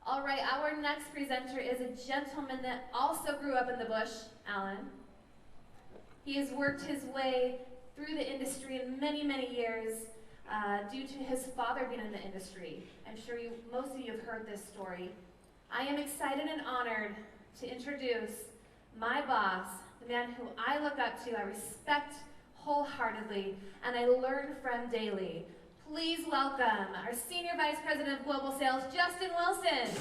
All right, our next presenter is a gentleman that also grew up in the bush, Alan. He has worked his way through the industry in many, many years due to his father being in the industry. I'm sure most of you have heard this story. I am excited and honored to introduce my boss, the man who I look up to, I respect wholeheartedly, and I learn from daily. Please welcome our Senior Vice President of Global Sales, Justin Wilson.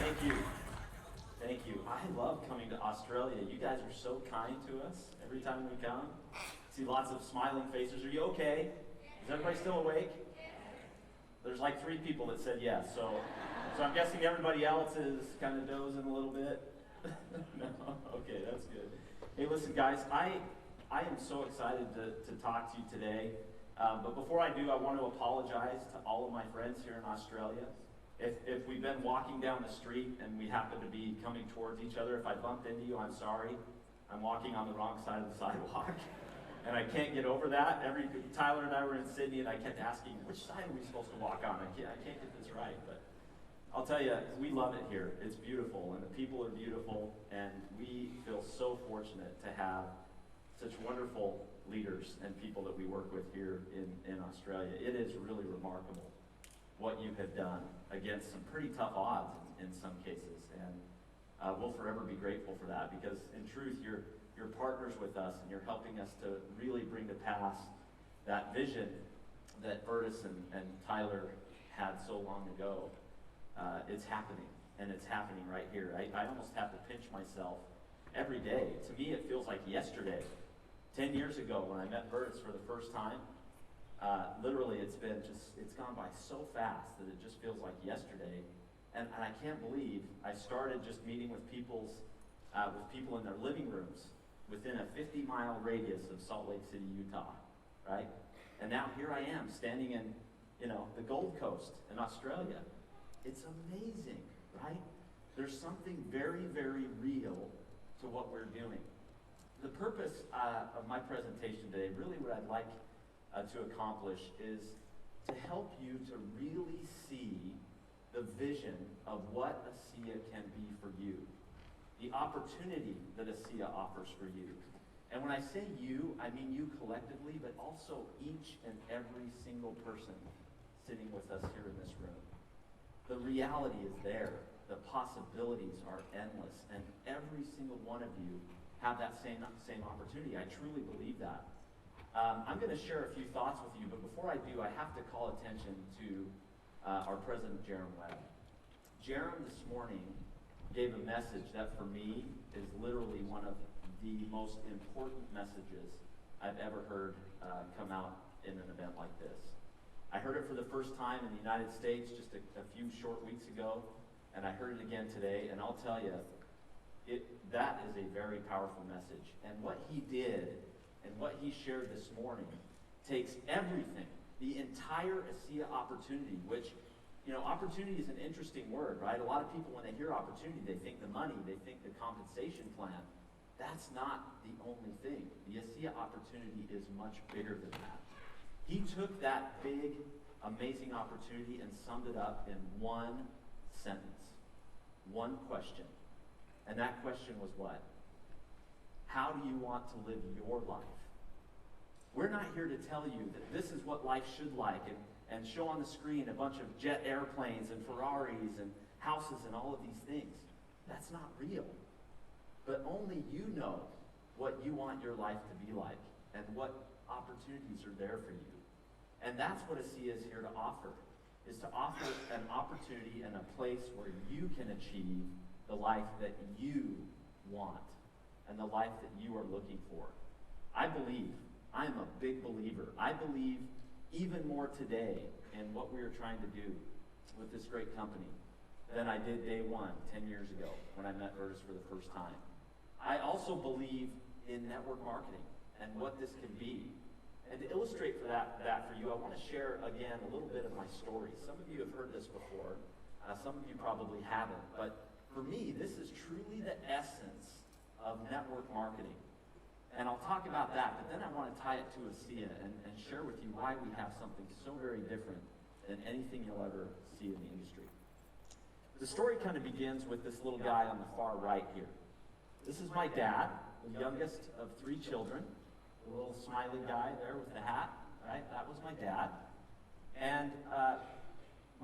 Thank you. Thank you. I love coming to Australia. You guys are so kind to us every time we come. See lots of smiling faces. Are you okay? Is everybody still awake? There's like 3 people that said yes, so I'm guessing everybody else is kind of dozing a little bit. No? Okay, that's good. Hey, listen, guys, I am so excited to talk to you today. But before I do, I want to apologize to all of my friends here in Australia. If we've been walking down the street and we happen to be coming towards each other, if I bumped into you, I'm sorry. I'm walking on the wrong side of the sidewalk. And I can't get over that. Tyler and I were in Sydney, and I kept asking, which side are we supposed to walk on? I can't get this right. But I'll tell you, we love it here. It's beautiful, and the people are beautiful, and we feel so fortunate to have such wonderful leaders and people that we work with here in Australia. It is really remarkable what you have done against some pretty tough odds in some cases, and we'll forever be grateful for that, because in truth, you're partners with us, and you're helping us to really bring to pass that vision that Bertus and Tyler had so long ago. It's happening, and it's happening right here. I almost have to pinch myself every day. To me, it feels like yesterday. 10 years ago, when I met Bertus for the first time, literally it's gone by so fast that it just feels like yesterday. And I can't believe I started just meeting with people in their living rooms within a 50-mile radius of Salt Lake City, Utah, right? And now here I am standing in, the Gold Coast in Australia. It's amazing, right? There's something very, very real to what we're doing. The purpose of my presentation today, really what I'd like to accomplish, is to help you to really see the vision of what ASEA can be for you. The opportunity that ASEA offers for you. And when I say you, I mean you collectively, but also each and every single person sitting with us here in this room. The reality is there. The possibilities are endless, and every single one of you have that same opportunity. I truly believe that. I'm going to share a few thoughts with you, but before I do, I have to call attention to our president, Jerem Webb. Jerem this morning gave a message that for me is literally one of the most important messages I've ever heard come out in an event like this. I heard it for the first time in the United States just a few short weeks ago, and I heard it again today, and I'll tell you, that is a very powerful message. And what he did and what he shared this morning takes everything, the entire ASEA opportunity, which, opportunity is an interesting word, right? A lot of people, when they hear opportunity, they think the money, they think the compensation plan. That's not the only thing. The ASEA opportunity is much bigger than that. He took that big, amazing opportunity and summed it up in one sentence, one question. And that question was what? How do you want to live your life? We're not here to tell you that this is what life should like and show on the screen a bunch of jet airplanes and Ferraris and houses and all of these things. That's not real. But only you know what you want your life to be like and what opportunities are there for you. And that's what ASEA is here to offer, is to offer an opportunity and a place where you can achieve the life that you want and the life that you are looking for. I'm a big believer. I believe even more today in what we are trying to do with this great company than I did day one, 10 years ago, when I met Bertus for the first time. I also believe in network marketing and what this can be. And to illustrate that for you, I want to share again a little bit of my story. Some of you have heard this before. Some of you probably haven't. But for me, this is truly the essence of network marketing. And I'll talk about that, but then I want to tie it to ASEA and share with you why we have something so very different than anything you'll ever see in the industry. The story kind of begins with this little guy on the far right here. This is my dad, the youngest of 3 children, the little smiley guy there with the hat, right? That was my dad. And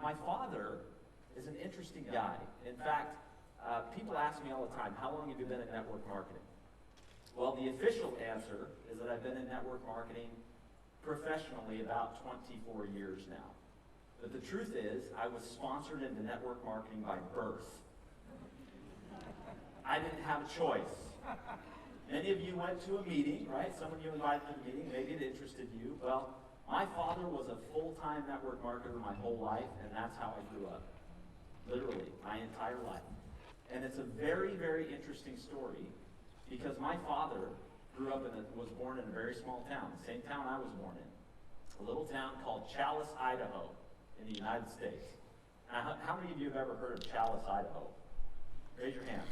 my father is an interesting guy. In fact, people ask me all the time, how long have you been in network marketing? Well, the official answer is that I've been in network marketing professionally about 24 years now. But the truth is, I was sponsored into network marketing by birth. I didn't have a choice. Many of you went to a meeting, right? Some of you invited to a meeting, maybe it interested you. Well, my father was a full-time network marketer my whole life, and that's how I grew up. Literally, my entire life. And it's a very, very interesting story because my father was born in a very small town, the same town I was born in. A little town called Challis, Idaho, in the United States. Now, how many of you have ever heard of Challis, Idaho? Raise your hands.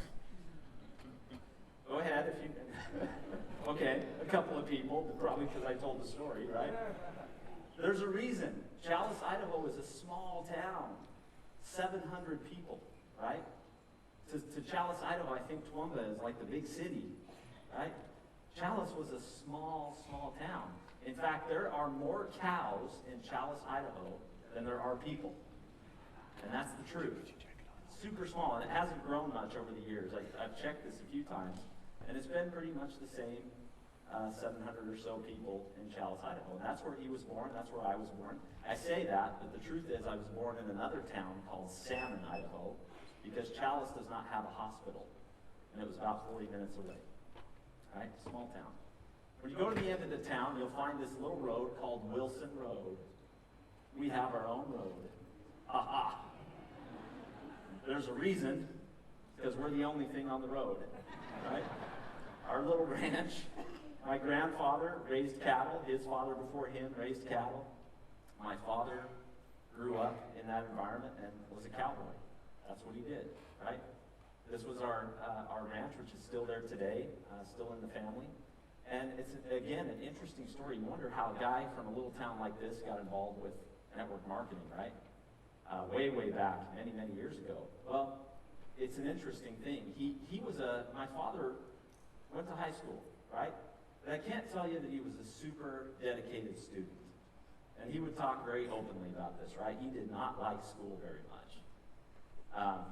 Go ahead if you okay, a couple of people, probably because I told the story, right? There's a reason. Challis, Idaho is a small town. 700 people, right? To Challis, Idaho, I think Toowoomba is like the big city, right? Challis was a small, small town. In fact, there are more cows in Challis, Idaho than there are people. And that's the truth. Super small, and it hasn't grown much over the years. I've checked this a few times, and it's been pretty much the same, 700 or so people in Challis, Idaho. And that's where he was born, that's where I was born. I say that, but the truth is I was born in another town called Salmon, Idaho, because Challis does not have a hospital, and it was about 40 minutes away. Right? Small town. When you go to the end of the town, you'll find this little road called Wilson Road. We have our own road. Ha-ha. There's a reason, because we're the only thing on the road, right? Our little ranch, my grandfather raised cattle. His father before him raised cattle. My father grew up in that environment and was a cowboy. That's what he did, right? This was our ranch, which is still there today, still in the family. And it's, again, an interesting story. You wonder how a guy from a little town like this got involved with network marketing, right? Way, way back, many, many years ago. Well, it's an interesting thing. My father went to high school, right? But I can't tell you that he was a super dedicated student. And he would talk very openly about this, right? He did not like school very much.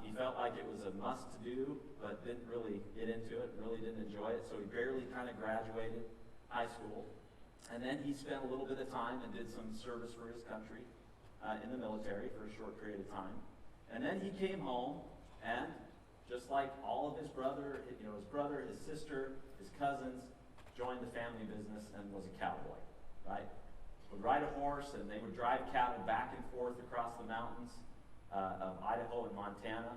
He felt like it was a must-do, but didn't really get into it, really didn't enjoy it, so he barely kind of graduated high school. And then he spent a little bit of time and did some service for his country in the military for a short period of time. And then he came home, and just like all of his brother, his sister, his cousins, joined the family business and was a cowboy, right? Would ride a horse, and they would drive cattle back and forth across the mountains of Idaho and Montana.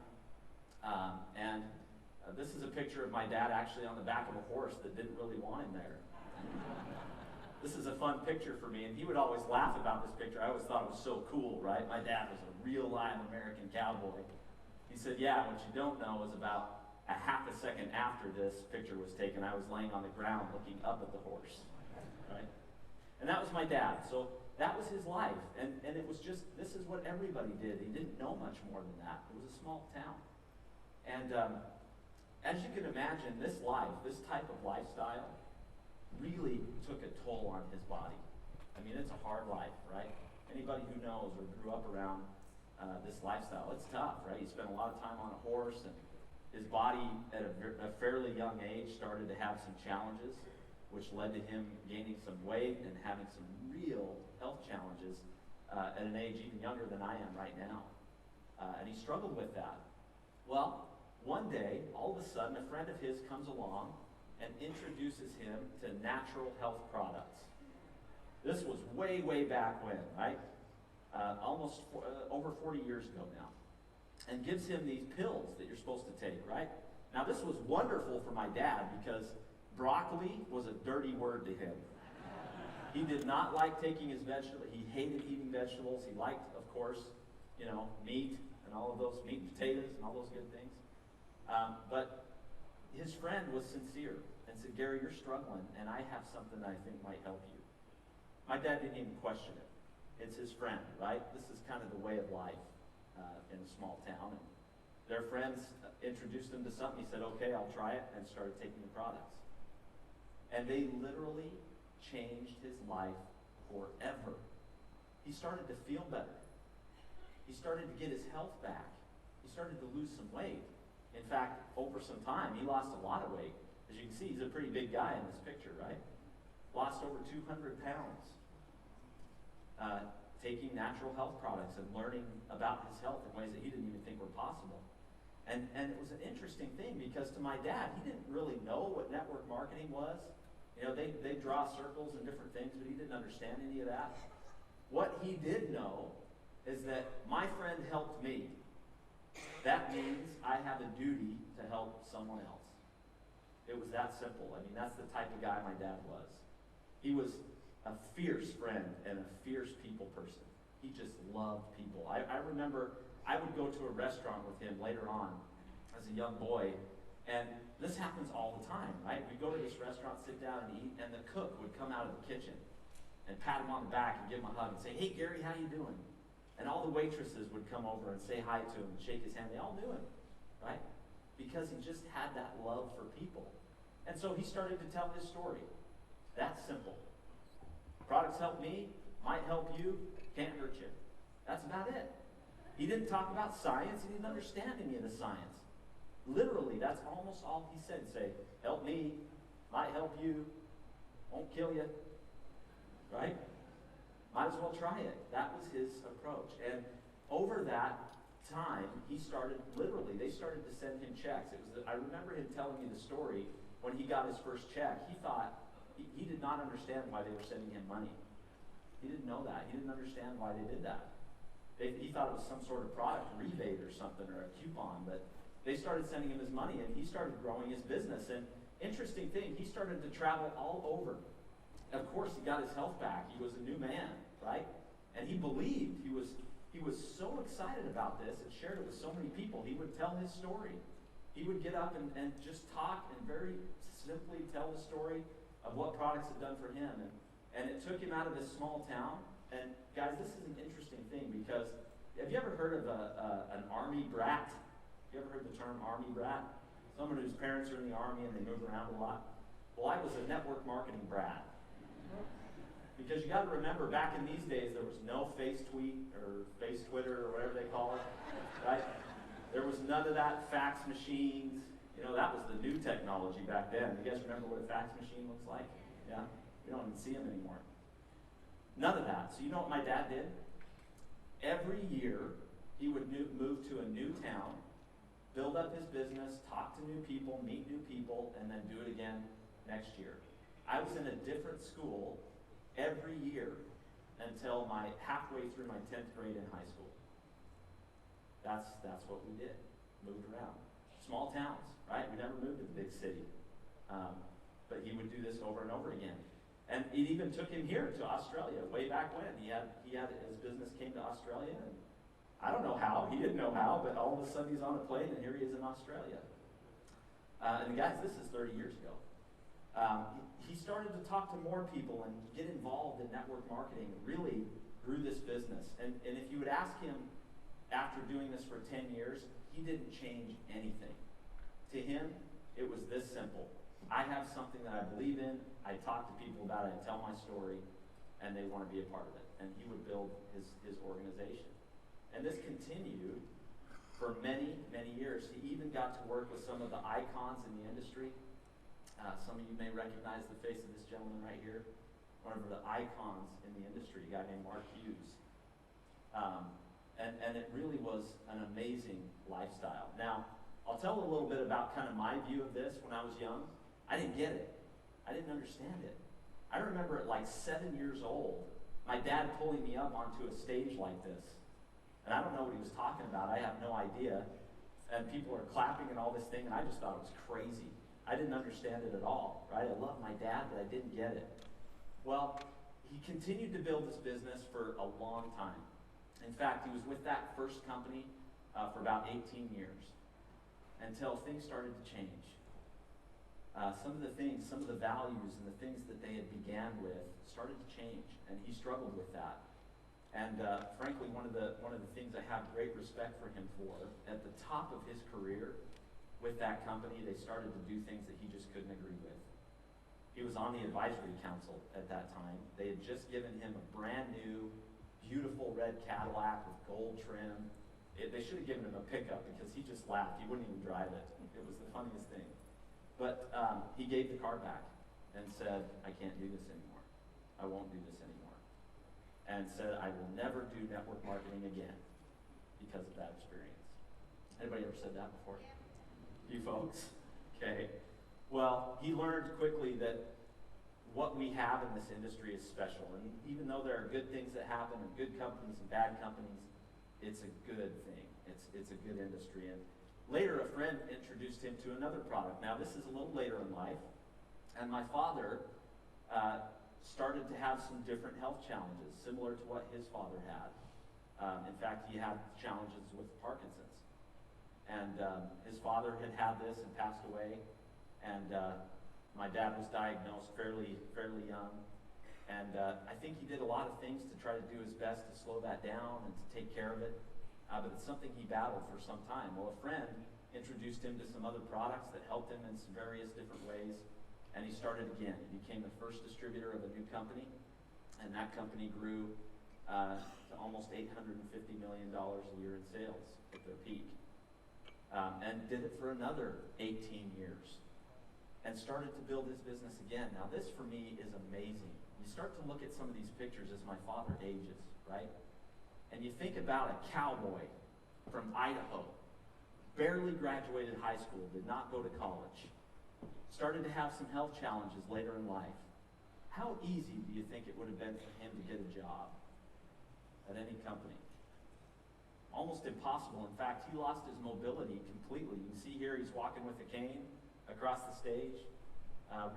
This is a picture of my dad actually on the back of a horse that didn't really want him there. This is a fun picture for me, and he would always laugh about this picture. I always thought it was so cool, right? My dad was a real live American cowboy. He said, yeah, what you don't know is about a half a second after this picture was taken, I was laying on the ground looking up at the horse, right? And that was my dad. So that was his life. And it was just, this is what everybody did. He didn't know much more than that. It was a small town. And as you can imagine, this life, this type of lifestyle, really took a toll on his body. I mean, it's a hard life, right? Anybody who knows or grew up around this lifestyle, it's tough, right? He spent a lot of time on a horse, and his body at a fairly young age started to have some challenges, which led to him gaining some weight and having some real health challenges at an age even younger than I am right now. And he struggled with that. Well, one day, all of a sudden, a friend of his comes along and introduces him to natural health products. This was way, way back when, right? Over 40 years ago now. And gives him these pills that you're supposed to take, right? Now, this was wonderful for my dad because broccoli was a dirty word to him. He did not like taking his vegetables. He hated eating vegetables. He liked, of course, meat and all of those, meat and potatoes and all those good things. But his friend was sincere and said, Gary, you're struggling, and I have something that I think might help you. My dad didn't even question it. It's his friend, right? This is kind of the way of life in a small town. And their friends introduced him to something. He said, okay, I'll try it, and started taking the products. And they literally changed his life forever. He started to feel better. He started to get his health back. He started to lose some weight. In fact, over some time, he lost a lot of weight. As you can see, he's a pretty big guy in this picture, right? Lost over 200 pounds. Taking natural health products and learning about his health in ways that he didn't even think were possible. And it was an interesting thing because to my dad, he didn't really know what network marketing was. You know, they draw circles and different things, but he didn't understand any of that. What he did know is that my friend helped me. That means I have a duty to help someone else. It was that simple. I mean, that's the type of guy my dad was. He was a fierce friend and a fierce people person. He just loved people. I remember I would go to a restaurant with him later on as a young boy, and this happens all the time, right? We'd go to this restaurant, sit down and eat, and the cook would come out of the kitchen and pat him on the back and give him a hug and say, hey, Gary, how you doing? And all the waitresses would come over and say hi to him and shake his hand. They all knew him, right? Because he just had that love for people. And so he started to tell his story. That's simple. Products help me, might help you, can't hurt you. That's about it. He didn't talk about science. He didn't understand any of the science. Literally, that's almost all he said. Say, help me, might help you, won't kill you, right? Might as well try it. That was his approach. And over that time, he started, literally, they started to send him checks. I remember him telling me the story when he got his first check. He thought, he did not understand why they were sending him money. He didn't know that. He didn't understand why they did that. He thought it was some sort of product rebate or something, or a coupon, but they started sending him his money, and he started growing his business. And interesting thing, he started to travel all over. Of course, he got his health back. He was a new man, right? And he believed. He was so excited about this and shared it with so many people. He would tell his story. He would get up and just talk and very simply tell the story of what products had done for him. And it took him out of this small town. And guys, this is an interesting thing because have you ever heard of an army brat? You ever heard the term army brat? Someone whose parents are in the army and they move around a lot. Well, I was a network marketing brat. Because you got to remember, back in these days, there was no face tweet or face Twitter or whatever they call it, right? There was none of that, fax machines. You know, that was the new technology back then. You guys remember what a fax machine looks like? Yeah? We don't even see them anymore. None of that. So you know what my dad did? Every year, he would move to a new town, build up his business, talk to new people, meet new people, and then do it again next year. I was in a different school every year until halfway through my 10th grade in high school. That's what we did. Moved around. Small towns, right? We never moved to the big city. But he would do this over and over again. And it even took him here to Australia way back when. He had his business came to Australia, and I don't know how. He didn't know how, but all of a sudden he's on a plane and here he is in Australia. And guys, this is 30 years ago. He started to talk to more people and get involved in network marketing, really grew this business. And if you would ask him after doing this for 10 years, he didn't change anything. To him, it was this simple. I have something that I believe in, I talk to people about it, I tell my story, and they want to be a part of it. And he would build his organization. And this continued for many, many years. He even got to work with some of the icons in the industry. Some of you may recognize the face of this gentleman right here, one of the icons in the industry, a guy named Mark Hughes. And it really was an amazing lifestyle. Now, I'll tell a little bit about kind of my view of this when I was young. I didn't get it. I didn't understand it. I remember at like 7 years old, my dad pulling me up onto a stage like this. And I don't know what he was talking about. I have no idea. And people are clapping and all this thing, and I just thought it was crazy. I didn't understand it at all, right? I loved my dad, but I didn't get it. Well, he continued to build this business for a long time. In fact, he was with that first company for about 18 years until things started to change. some of the things, some of the values and the things that they had began with started to change, and he struggled with that. And frankly, one of the things I have great respect for him for, at the top of his career with that company, they started to do things that he just couldn't agree with. He was on the advisory council at that time. They had just given him a brand new, beautiful red Cadillac with gold trim. They should have given him a pickup because he just laughed. He wouldn't even drive it. It was the funniest thing. But he gave the car back and said, I can't do this anymore. I won't do this anymore. And said, I will never do network marketing again because of that experience. Anybody ever said that before? You folks? Okay. Well, he learned quickly that what we have in this industry is special. And even though there are good things that happen and good companies and bad companies, it's a good thing. It's a good industry. And later, a friend introduced him to another product. Now, this is a little later in life. And my father started to have some different health challenges, similar to what his father had. In fact, he had challenges with Parkinson's. And his father had this and passed away. And my dad was diagnosed fairly young. And I think he did a lot of things to try to do his best to slow that down and to take care of it. But it's something he battled for some time. Well, a friend introduced him to some other products that helped him in some various different ways. And he started again. He became the first distributor of a new company, and that company grew to almost $850 million a year in sales at their peak, and did it for another 18 years, and started to build his business again. Now, this for me is amazing. You start to look at some of these pictures as my father ages, right? And you think about a cowboy from Idaho, barely graduated high school, did not go to college, started to have some health challenges later in life. How easy do you think it would have been for him to get a job at any company? Almost impossible. In fact, he lost his mobility completely. You can see here he's walking with a cane across the stage,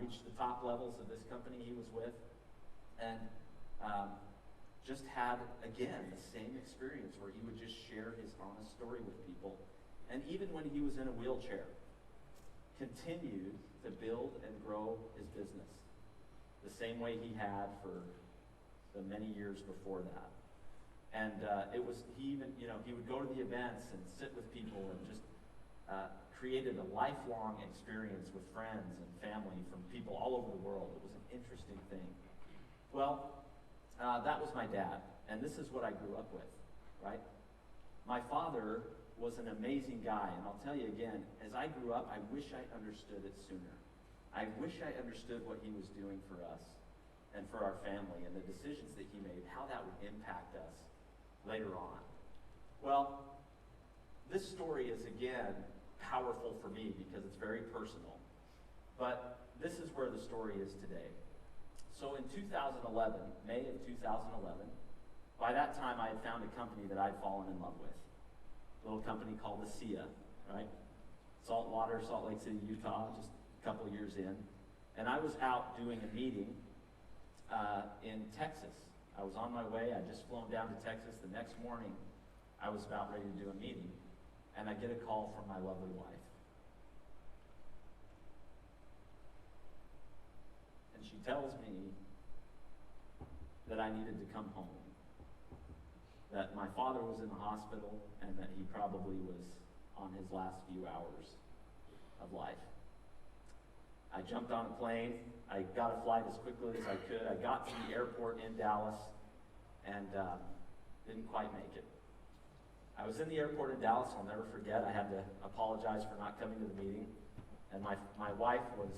reached the top levels of this company he was with, and just had, again, the same experience where he would just share his honest story with people. And even when he was in a wheelchair, continued to build and grow his business the same way he had for the many years before that. And he would go to the events and sit with people and just created a lifelong experience with friends and family from people all over the world. It was an interesting thing. Well, that was my dad, and this is what I grew up with, right? My father was an amazing guy, and I'll tell you again, as I grew up, I wish I understood it sooner. I wish I understood what he was doing for us and for our family and the decisions that he made, how that would impact us later on. Well, this story is, again, powerful for me because it's very personal. But this is where the story is today. So in 2011, May of 2011, by that time I had found a company that I'd fallen in love with. A little company called ASEA, right? Saltwater, Salt Lake City, Utah, just a couple years in. And I was out doing a meeting in Texas. I was on my way. I'd just flown down to Texas. The next morning, I was about ready to do a meeting, and I get a call from my lovely wife. And she tells me that I needed to come home, that my father was in the hospital, and that he probably was on his last few hours of life. I jumped on a plane. I got a flight as quickly as I could. I got to the airport in Dallas and didn't quite make it. I was in the airport in Dallas. I'll never forget. I had to apologize for not coming to the meeting. And my wife was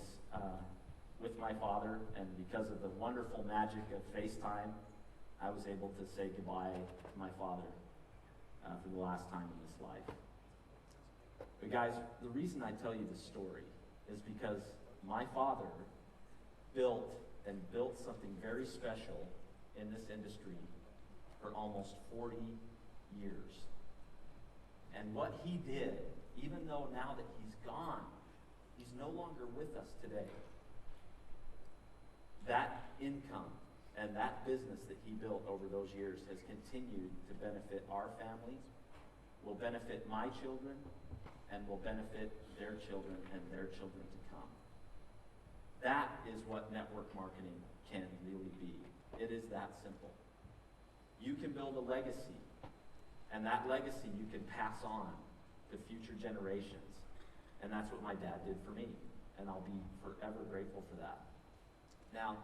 with my father, and because of the wonderful magic of FaceTime, I was able to say goodbye to my father for the last time in this life. But guys, the reason I tell you this story is because my father built something very special in this industry for almost 40 years. And what he did, even though now that he's gone, he's no longer with us today. That income and that business that he built over those years has continued to benefit our family, will benefit my children, and will benefit their children and their children to come. That is what network marketing can really be. It is that simple. You can build a legacy, and that legacy you can pass on to future generations. And that's what my dad did for me, and I'll be forever grateful for that. Now,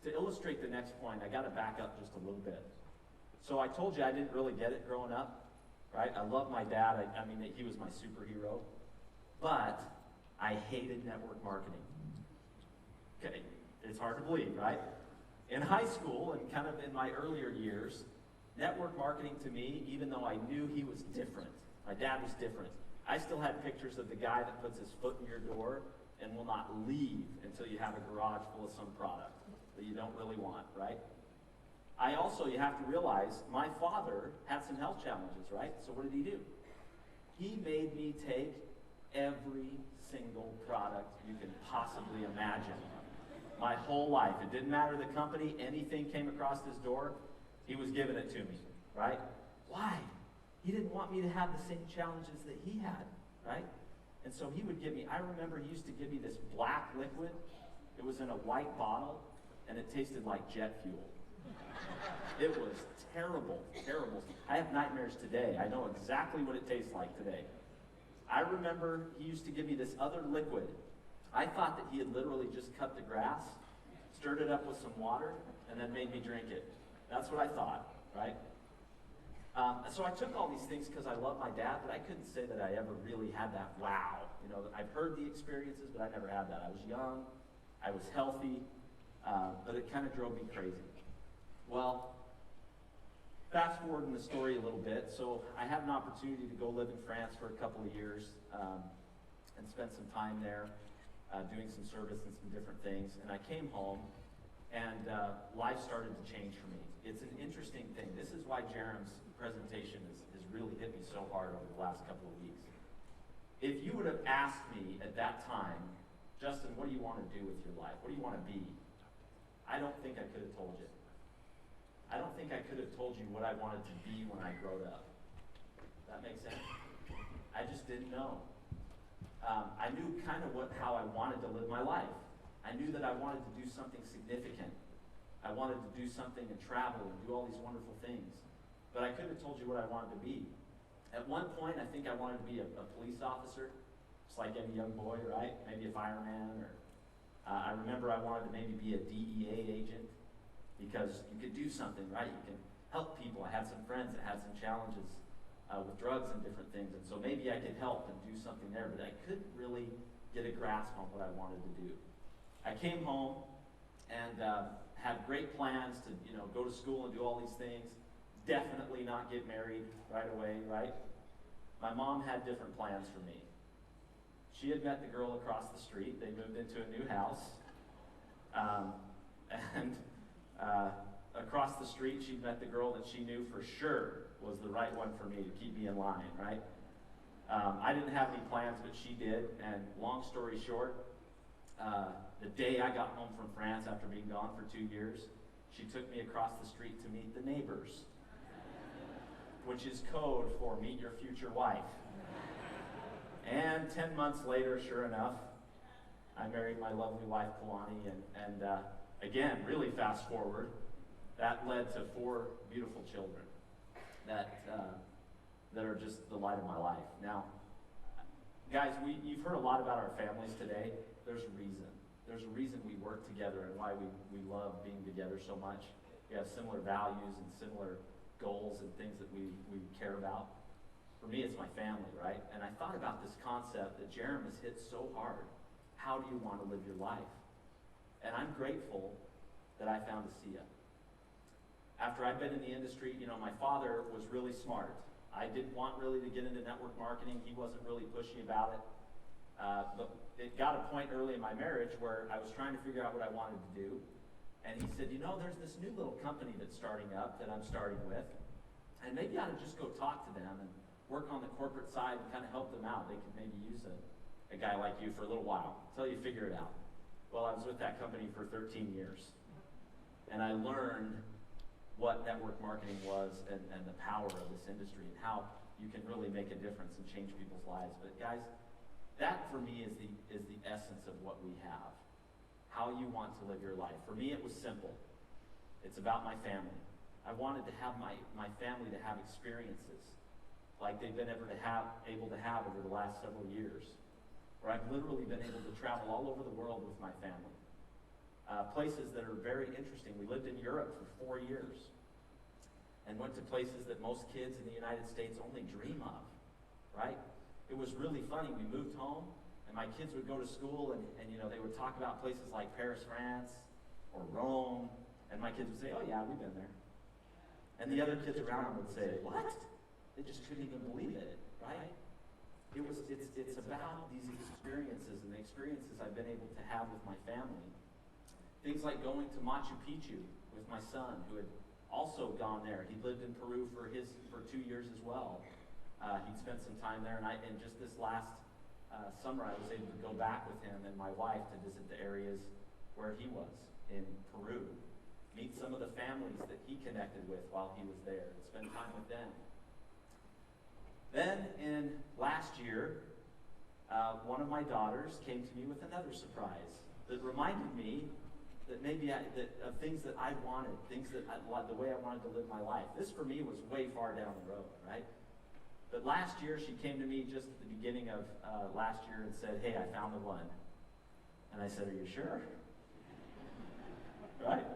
to illustrate the next point, I got to back up just a little bit. So I told you I didn't really get it growing up, right? I love my dad. I mean, he was my superhero. But I hated network marketing. Okay, it's hard to believe, right? In high school and kind of in my earlier years, network marketing to me, even though I knew he was different, my dad was different, I still had pictures of the guy that puts his foot in your door and will not leave until you have a garage full of some product that you don't really want, right? I also, you have to realize, my father had some health challenges, right? So what did he do? He made me take every single product you can possibly imagine. My whole life. It didn't matter the company, anything came across his door, he was giving it to me, right? Why? He didn't want me to have the same challenges that he had, right? And so he would give me, I remember he used to give me this black liquid. It was in a white bottle, and it tasted like jet fuel. It was terrible, terrible. I have nightmares today. I know exactly what it tastes like today. I remember he used to give me this other liquid. I thought that he had literally just cut the grass, stirred it up with some water, and then made me drink it. That's what I thought, right? So I took all these things because I love my dad, but I couldn't say that I ever really had that wow. You know, I've heard the experiences, but I never had that. I was young, I was healthy, but it kind of drove me crazy. Well, fast forward in the story a little bit. So I had an opportunity to go live in France for a couple of years and spend some time there doing some service and some different things. And I came home, and life started to change for me. It's an interesting thing. This is why Jerem's presentation has really hit me so hard over the last couple of weeks. If you would have asked me at that time, Justin, what do you want to do with your life? What do you want to be? I don't think I could have told you. I don't think I could have told you what I wanted to be when I growed up. That makes sense? I just didn't know. I knew kind of how I wanted to live my life. I knew that I wanted to do something significant. I wanted to do something and travel and do all these wonderful things. But I couldn't have told you what I wanted to be. At one point, I think I wanted to be a police officer, just like any young boy, right? Maybe a fireman, or I remember I wanted to maybe be a DEA agent, because you could do something, right? You can help people. I had some friends that had some challenges with drugs and different things, and so maybe I could help and do something there, but I couldn't really get a grasp on what I wanted to do. I came home and had great plans to, go to school and do all these things. Definitely not get married right away, right? My mom had different plans for me. She had met the girl across the street. They moved into a new house. Across the street, she'd met the girl that she knew for sure was the right one for me to keep me in line, right? I didn't have any plans, but she did. And long story short, the day I got home from France after being gone for 2 years, she took me across the street to meet the neighbors, which is code for meet your future wife. And 10 months later, sure enough, I married my lovely wife, Kalani, and again, really fast forward, that led to 4 beautiful children that are just the light of my life. Now, guys, you've heard a lot about our families today. There's a reason. There's a reason we work together and why we love being together so much. We have similar values and similar goals and things that we care about. For me, it's my family, right? And I thought about this concept that Jerem has hit so hard. How do you want to live your life? And I'm grateful that I found Asia. After I'd been in the industry, my father was really smart. I didn't want really to get into network marketing. He wasn't really pushy about it. But it got a point early in my marriage where I was trying to figure out what I wanted to do. And he said, there's this new little company that's starting up that I'm starting with. And maybe I ought to just go talk to them and work on the corporate side and kind of help them out. They could maybe use a guy like you for a little while until you figure it out. Well, I was with that company for 13 years. And I learned what network marketing was and the power of this industry and how you can really make a difference and change people's lives. But guys, that for me is the essence of what we have. how you want to live your life. For me, it was simple. It's about my family. I wanted to have my family to have experiences like they've been able to have over the last several years, where I've literally been able to travel all over the world with my family. Places that are very interesting. We lived in Europe for 4 years and went to places that most kids in the United States only dream of, right? It was really funny. We moved home, and my kids would go to school, and they would talk about places like Paris, France, or Rome, and my kids would say, oh yeah, we've been there. And the other kids around them would say, what? They just couldn't even believe it, right? It's about these experiences and the experiences I've been able to have with my family. Things like going to Machu Picchu with my son, who had also gone there. He lived in Peru for 2 years as well. He'd spent some time there, and just this last summer, I was able to go back with him and my wife to visit the areas where he was in Peru, meet some of the families that he connected with while he was there, and spend time with them. Then, in last year, one of my daughters came to me with another surprise that reminded me that of things that I wanted, the way I wanted to live my life. This, for me, was way far down the road, right? But last year, she came to me just at the beginning of last year and said, hey, I found the one. And I said, are you sure? Right?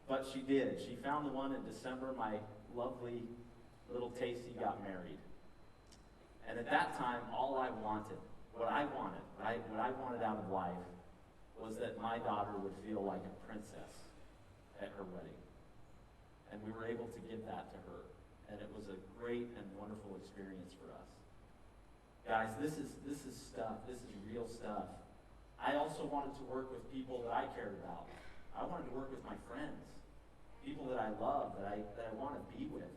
But she did. She found the one in December. My lovely little Tasty got married. And at that time, all I wanted, what I wanted out of life was that my daughter would feel like a princess at her wedding. And we were able to give that to her. And it was a great and wonderful experience for us. Guys, this is stuff. This is real stuff. I also wanted to work with people that I cared about. I wanted to work with my friends, people that I love, that I want to be with.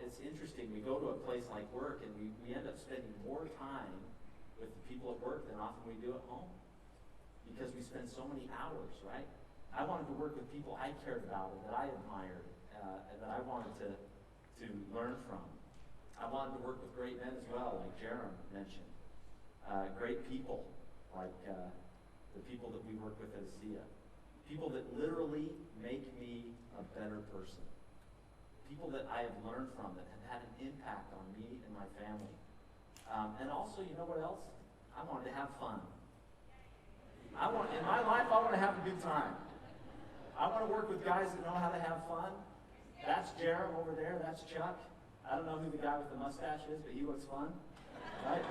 It's interesting. We go to a place like work, and we end up spending more time with the people at work than often we do at home, because we spend so many hours, right? I wanted to work with people I cared about and that I admired, and that I wanted to learn from. I wanted to work with great men as well, like Jerem mentioned. Great people, like the people that we work with at ASEA. People that literally make me a better person. People that I have learned from, that have had an impact on me and my family. And also, you know what else? I wanted to have fun. In my life, I want to have a good time. I want to work with guys that know how to have fun. That's Jerem over there. That's Chuck. I don't know who the guy with the mustache is, but he looks fun, right?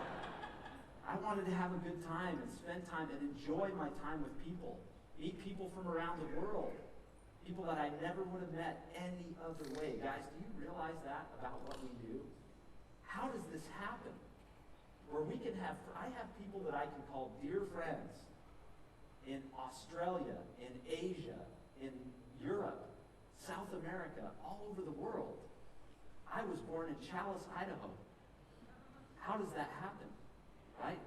I wanted to have a good time and spend time and enjoy my time with people. Meet people from around the world. People that I never would have met any other way. Guys, do you realize that about what we do? How does this happen? Where I have people that I can call dear friends in Australia, in Asia, in Europe, South America, all over the world. I was born in Challis, Idaho. How does that happen? Right?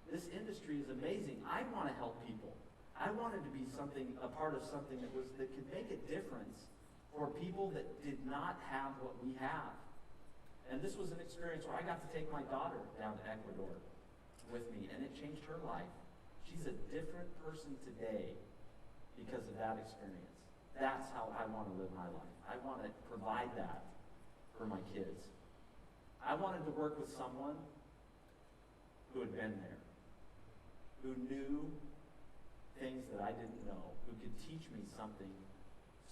This industry is amazing. I want to help people. I wanted to be a part of something that could make a difference for people that did not have what we have. And this was an experience where I got to take my daughter down to Ecuador with me, and it changed her life. She's a different person today because of that experience. That's how I want to live my life. I want to provide that for my kids. I wanted to work with someone who had been there, who knew things that I didn't know, who could teach me something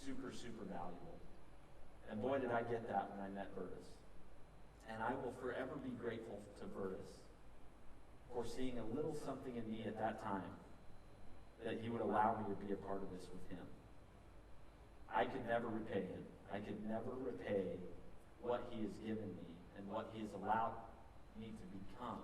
super, super valuable. And boy, did I get that when I met Bertus. And I will forever be grateful to Bertus for seeing a little something in me at that time that he would allow me to be a part of this with him. I could never repay him. I could never repay what he has given me and what he has allowed me to become